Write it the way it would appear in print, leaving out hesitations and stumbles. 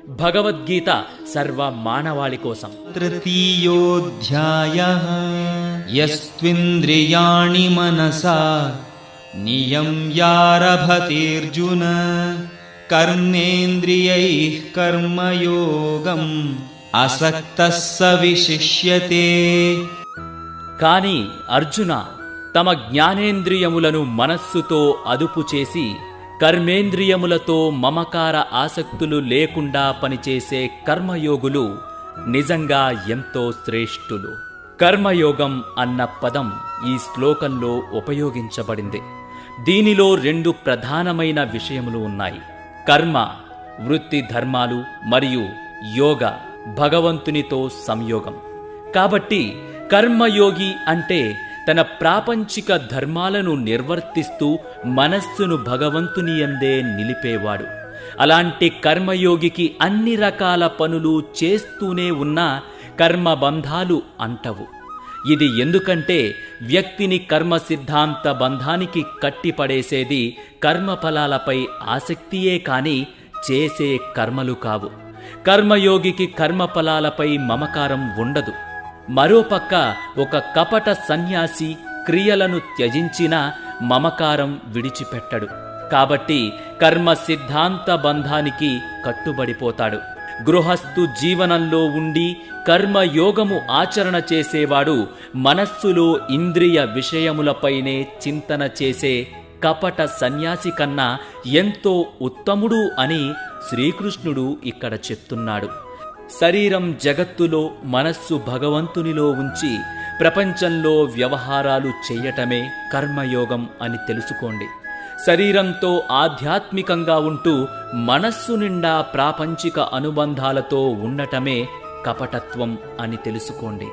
భగవద్గీత సర్వ మానవాళి కోసం. తృతీయోధ్యాయః యస్త్వింద్రియాణి మనసా నియమ్యారభతేర్జున కర్మేంద్రియైః కర్మయోగం అసక్తః స విశిష్యతే. కాని అర్జున, తమ జ్ఞానేంద్రియములను మనస్సుతో అదుపు చేసి కర్మేంద్రియములతో మమకార ఆసక్తులు లేకుండా పనిచేసే కర్మయోగులు నిజంగా ఎంతో శ్రేష్ఠులు. కర్మయోగం అన్న పదం ఈ శ్లోకంలో ఉపయోగించబడింది. దీనిలో 2 ప్రధానమైన విషయములు ఉన్నాయి. కర్మ వృత్తి ధర్మాలు మరియు యోగ భగవంతునితో సంయోగం. కాబట్టి కర్మయోగి అంటే తన ప్రాపంచిక ధర్మాలను నిర్వర్తిస్తూ మనస్సును భగవంతుని యందే నిలిపేవాడు. అలాంటి కర్మయోగికి అన్ని రకాల పనులు చేస్తూనే ఉన్నా కర్మబంధాలు అంటవు. ఇది ఎందుకంటే వ్యక్తిని కర్మ సిద్ధాంత బంధానికి కట్టిపడేసేది కర్మఫలాలపై ఆసక్తియే కాని చేసే కర్మలు కావు. కర్మయోగికి కర్మఫలాలపై మమకారం ఉండదు. మరోపక్క ఒక కపట సన్యాసి క్రియలను త్యజించినా మమకారం విడిచిపెట్టడు. కాబట్టి కర్మ సిద్ధాంత బంధానికి కట్టుబడిపోతాడు. గృహస్థు జీవనంలో ఉండి కర్మయోగము ఆచరణ చేసేవాడు మనస్సులో ఇంద్రియ విషయములపైనే చింతన చేసే కపట సన్యాసి కన్నా ఎంతో ఉత్తముడు అని శ్రీకృష్ణుడు ఇక్కడ చెప్తున్నాడు. శరీరం జగత్తులో, మనస్సు భగవంతునిలో ఉంచి ప్రపంచంలో వ్యవహారాలు చెయ్యటమే కర్మయోగం అని తెలుసుకోండి. శరీరంతో ఆధ్యాత్మికంగా ఉంటూ మనస్సు నిండా ప్రాపంచిక అనుబంధాలతో ఉండటమే కపటత్వం అని తెలుసుకోండి.